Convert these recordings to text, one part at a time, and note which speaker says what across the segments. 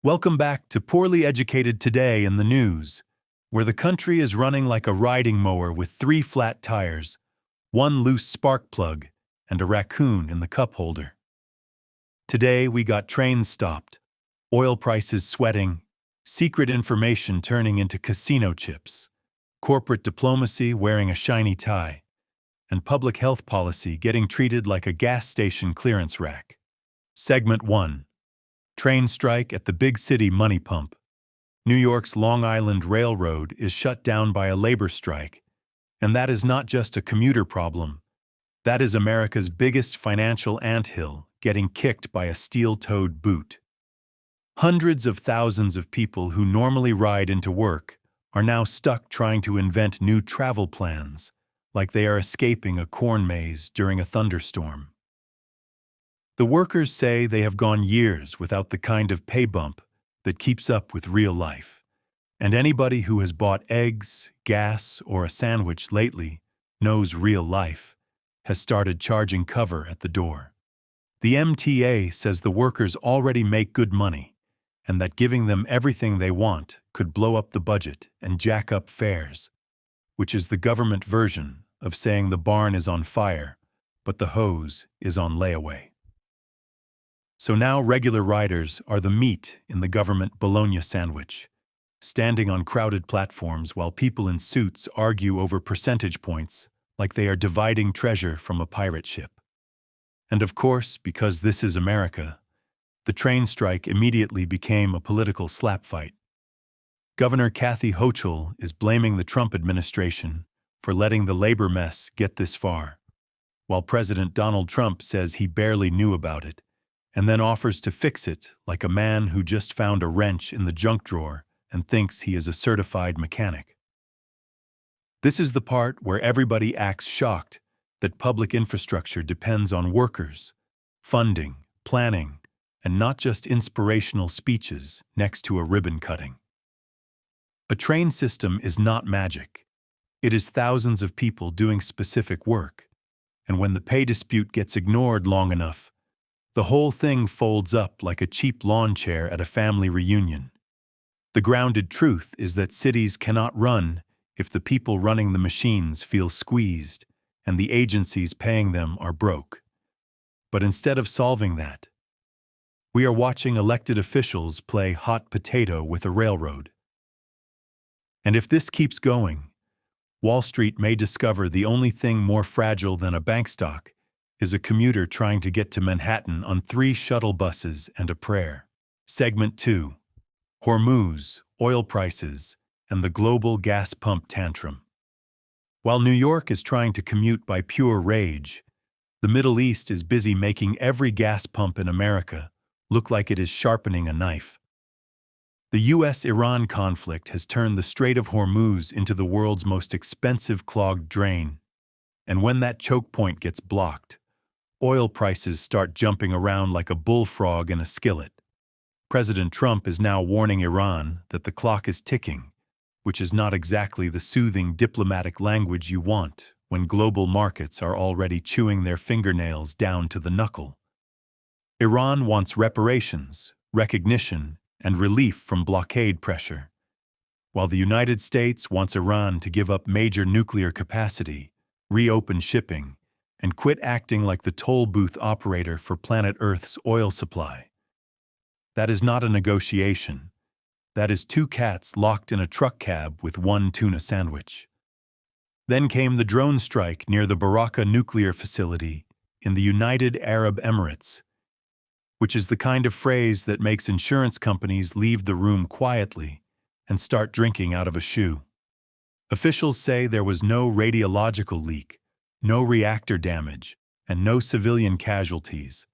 Speaker 1: Welcome back to Poorly Educated Today in the News, where the country is running like a riding mower with 3 flat tires, 1 loose spark plug, and a raccoon in the cup holder. Today we got trains stopped, oil prices sweating, secret information turning into casino chips, corporate diplomacy wearing a shiny tie, and public health policy getting treated like a gas station clearance rack. Segment 1. Train strike at the big city money pump. New York's Long Island Railroad is shut down by a labor strike, and that is not just a commuter problem. That is America's biggest financial anthill getting kicked by a steel-toed boot. Hundreds of thousands of people who normally ride into work are now stuck trying to invent new travel plans, like they are escaping a corn maze during a thunderstorm. The workers say they have gone years without the kind of pay bump that keeps up with real life, and anybody who has bought eggs, gas, or a sandwich lately knows real life has started charging cover at the door. The MTA says the workers already make good money, and that giving them everything they want could blow up the budget and jack up fares, which is the government version of saying the barn is on fire, but the hose is on layaway. So now regular riders are the meat in the government bologna sandwich, standing on crowded platforms while people in suits argue over percentage points like they are dividing treasure from a pirate ship. And of course, because this is America, the train strike immediately became a political slap fight. Governor Kathy Hochul is blaming the Trump administration for letting the labor mess get this far, while President Donald Trump says he barely knew about it, and then offers to fix it like a man who just found a wrench in the junk drawer and thinks he is a certified mechanic. This is the part where everybody acts shocked that public infrastructure depends on workers, funding, planning, and not just inspirational speeches next to a ribbon cutting. A train system is not magic. It is thousands of people doing specific work, and when the pay dispute gets ignored long enough, the whole thing folds up like a cheap lawn chair at a family reunion. The grounded truth is that cities cannot run if the people running the machines feel squeezed and the agencies paying them are broke. But instead of solving that, we are watching elected officials play hot potato with a railroad. And if this keeps going, Wall Street may discover the only thing more fragile than a bank stock is a commuter trying to get to Manhattan on 3 shuttle buses and a prayer. Segment 2. Hormuz, oil prices, and the global gas pump tantrum. While New York is trying to commute by pure rage, the Middle East is busy making every gas pump in America look like it is sharpening a knife. The U.S.-Iran conflict has turned the Strait of Hormuz into the world's most expensive clogged drain, and when that choke point gets blocked, oil prices start jumping around like a bullfrog in a skillet. President Trump is now warning Iran that the clock is ticking, which is not exactly the soothing diplomatic language you want when global markets are already chewing their fingernails down to the knuckle. Iran wants reparations, recognition, and relief from blockade pressure, while the United States wants Iran to give up major nuclear capacity, reopen shipping, and quit acting like the toll booth operator for planet Earth's oil supply. That is not a negotiation. That is 2 cats locked in a truck cab with 1 tuna sandwich. Then came the drone strike near the Baraka nuclear facility in the United Arab Emirates, which is the kind of phrase that makes insurance companies leave the room quietly and start drinking out of a shoe. Officials say there was no radiological leak, no reactor damage, and no civilian casualties.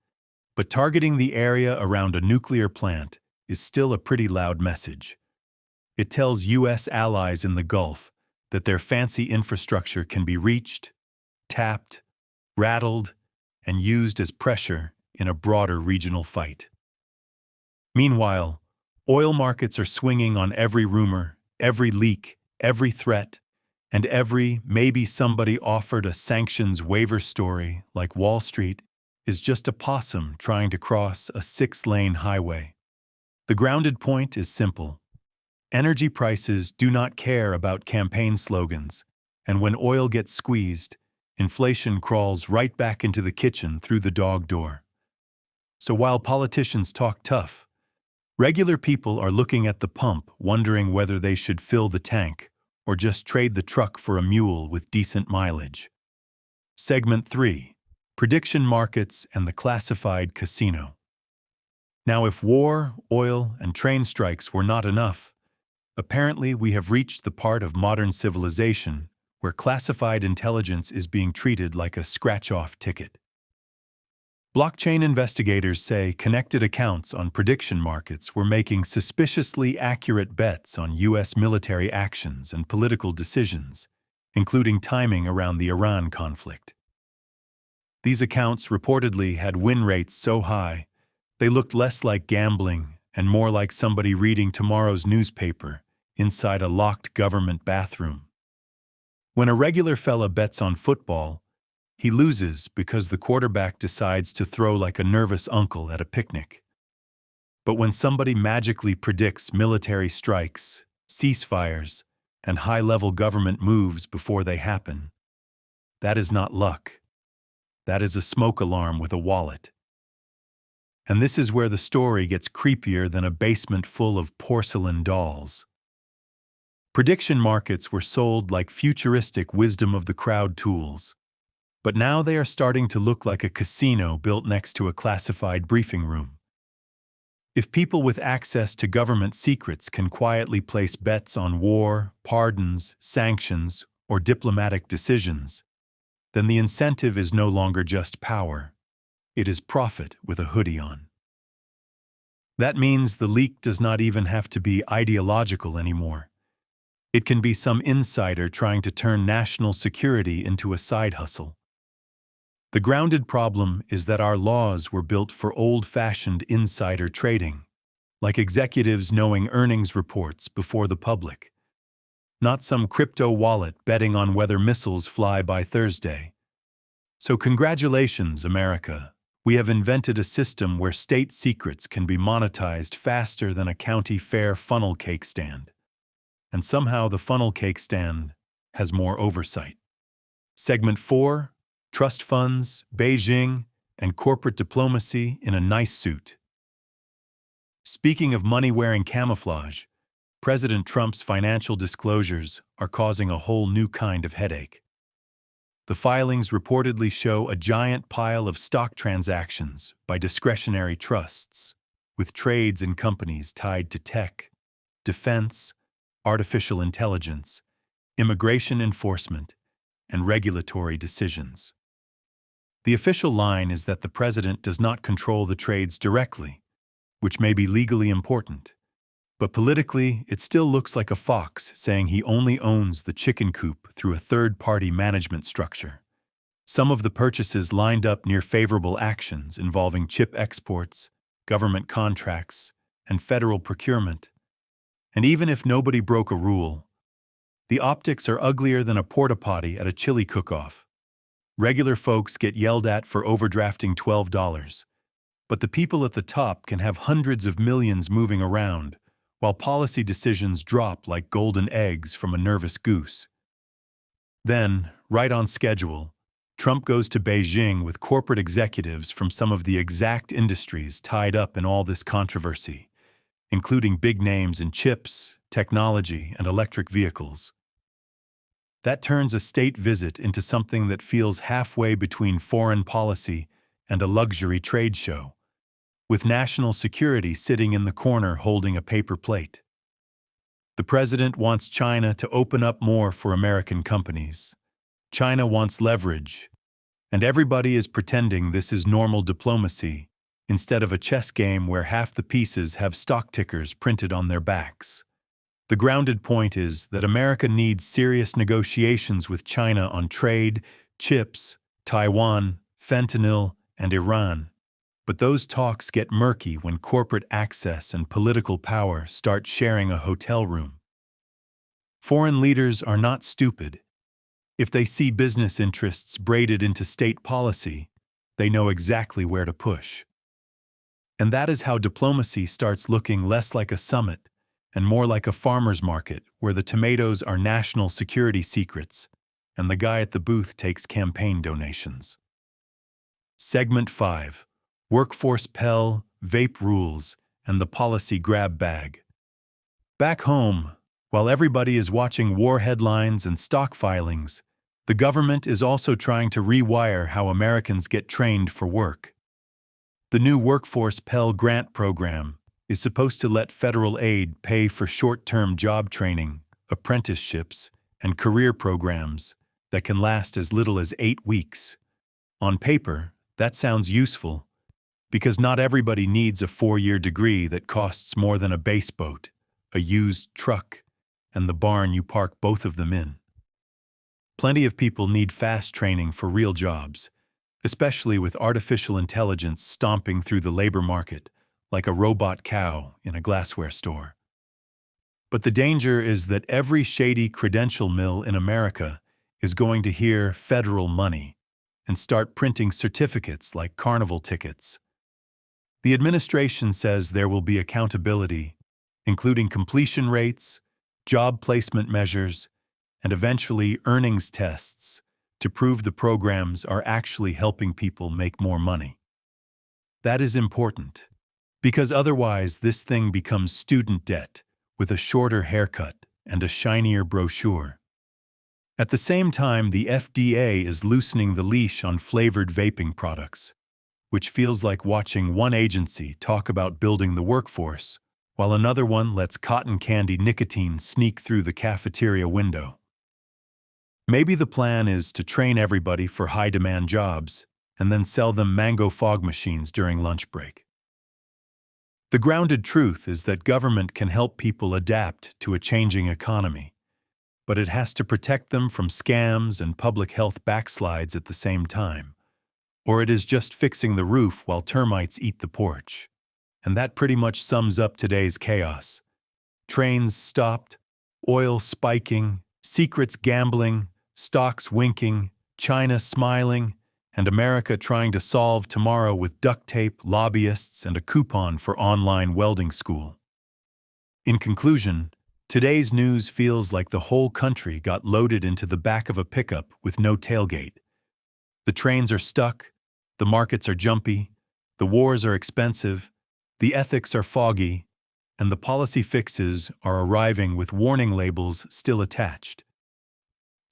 Speaker 1: But targeting the area around a nuclear plant is still a pretty loud message. It tells U.S. allies in the Gulf that their fancy infrastructure can be reached, tapped, rattled, and used as pressure in a broader regional fight. Meanwhile, oil markets are swinging on every rumor, every leak, every threat, and every maybe somebody offered a sanctions waiver story like Wall Street is just a possum trying to cross a 6-lane highway. The The grounded point is simple. Energy prices do not care about campaign slogans, and when oil gets squeezed, inflation crawls right back into the kitchen through the dog door. So while politicians talk tough, regular people are looking at the pump wondering whether they should fill the tank or just trade the truck for a mule with decent mileage. Segment 3. Prediction Markets and the Classified Casino. Now, if war, oil, and train strikes were not enough, apparently we have reached the part of modern civilization where classified intelligence is being treated like a scratch-off ticket. Blockchain investigators say connected accounts on prediction markets were making suspiciously accurate bets on U.S. military actions and political decisions, including timing around the Iran conflict. These accounts reportedly had win rates so high, they looked less like gambling and more like somebody reading tomorrow's newspaper inside a locked government bathroom. When a regular fella bets on football, he loses because the quarterback decides to throw like a nervous uncle at a picnic. But when somebody magically predicts military strikes, ceasefires, and high-level government moves before they happen, that is not luck. That is a smoke alarm with a wallet. And this is where the story gets creepier than a basement full of porcelain dolls. Prediction markets were sold like futuristic wisdom of the crowd tools. But now they are starting to look like a casino built next to a classified briefing room. If people with access to government secrets can quietly place bets on war, pardons, sanctions, or diplomatic decisions, then the incentive is no longer just power. It is profit with a hoodie on. That means the leak does not even have to be ideological anymore. It can be some insider trying to turn national security into a side hustle. The grounded problem is that our laws were built for old-fashioned insider trading, like executives knowing earnings reports before the public, not some crypto wallet betting on whether missiles fly by Thursday. So congratulations, America. We have invented a system where state secrets can be monetized faster than a county fair funnel cake stand. And somehow the funnel cake stand has more oversight. Segment 4. Trust funds, Beijing, and corporate diplomacy in a nice suit. Speaking of money-wearing camouflage, President Trump's financial disclosures are causing a whole new kind of headache. The filings reportedly show a giant pile of stock transactions by discretionary trusts, with trades in companies tied to tech, defense, artificial intelligence, immigration enforcement, and regulatory decisions. The official line is that the president does not control the trades directly, which may be legally important. But politically, it still looks like a fox saying he only owns the chicken coop through a third-party management structure. Some of the purchases lined up near favorable actions involving chip exports, government contracts, and federal procurement. And even if nobody broke a rule, the optics are uglier than a porta-potty at a chili cook-off. Regular folks get yelled at for overdrafting $12, but the people at the top can have hundreds of millions moving around, while policy decisions drop like golden eggs from a nervous goose. Then, right on schedule, Trump goes to Beijing with corporate executives from some of the exact industries tied up in all this controversy, including big names in chips, technology, and electric vehicles. That turns a state visit into something that feels halfway between foreign policy and a luxury trade show, with national security sitting in the corner holding a paper plate. The president wants China to open up more for American companies. China wants leverage, and everybody is pretending this is normal diplomacy instead of a chess game where half the pieces have stock tickers printed on their backs. The grounded point is that America needs serious negotiations with China on trade, chips, Taiwan, fentanyl, and Iran. But those talks get murky when corporate access and political power start sharing a hotel room. Foreign leaders are not stupid. If they see business interests braided into state policy, they know exactly where to push. And that is how diplomacy starts looking less like a summit and more like a farmer's market where the tomatoes are national security secrets and the guy at the booth takes campaign donations. Segment 5. Workforce Pell, Vape Rules, and the Policy Grab Bag. Back home, while everybody is watching war headlines and stock filings, the government is also trying to rewire how Americans get trained for work. The new Workforce Pell Grant program is supposed to let federal aid pay for short-term job training, apprenticeships, and career programs that can last as little as 8 weeks. On paper, that sounds useful, because not everybody needs a 4-year degree that costs more than a base boat, a used truck, and the barn you park both of them in. Plenty of people need fast training for real jobs, especially with artificial intelligence stomping through the labor market like a robot cow in a glassware store. But the danger is that every shady credential mill in America is going to hear federal money and start printing certificates like carnival tickets. The administration says there will be accountability, including completion rates, job placement measures, and eventually earnings tests to prove the programs are actually helping people make more money. That is important, because otherwise this thing becomes student debt with a shorter haircut and a shinier brochure. At the same time, the FDA is loosening the leash on flavored vaping products, which feels like watching one agency talk about building the workforce, while another one lets cotton candy nicotine sneak through the cafeteria window. Maybe the plan is to train everybody for high-demand jobs and then sell them mango fog machines during lunch break. The grounded truth is that government can help people adapt to a changing economy, but it has to protect them from scams and public health backslides at the same time, or it is just fixing the roof while termites eat the porch. And that pretty much sums up today's chaos. Trains stopped, oil spiking, secrets gambling, stocks winking, China smiling, and America trying to solve tomorrow with duct tape, lobbyists, and a coupon for online welding school. In conclusion, today's news feels like the whole country got loaded into the back of a pickup with no tailgate. The trains are stuck, the markets are jumpy, the wars are expensive, the ethics are foggy, and the policy fixes are arriving with warning labels still attached.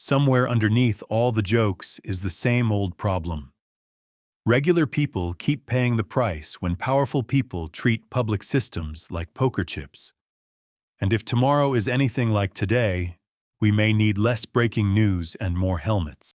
Speaker 1: Somewhere underneath all the jokes is the same old problem. Regular people keep paying the price when powerful people treat public systems like poker chips. And if tomorrow is anything like today, we may need less breaking news and more helmets.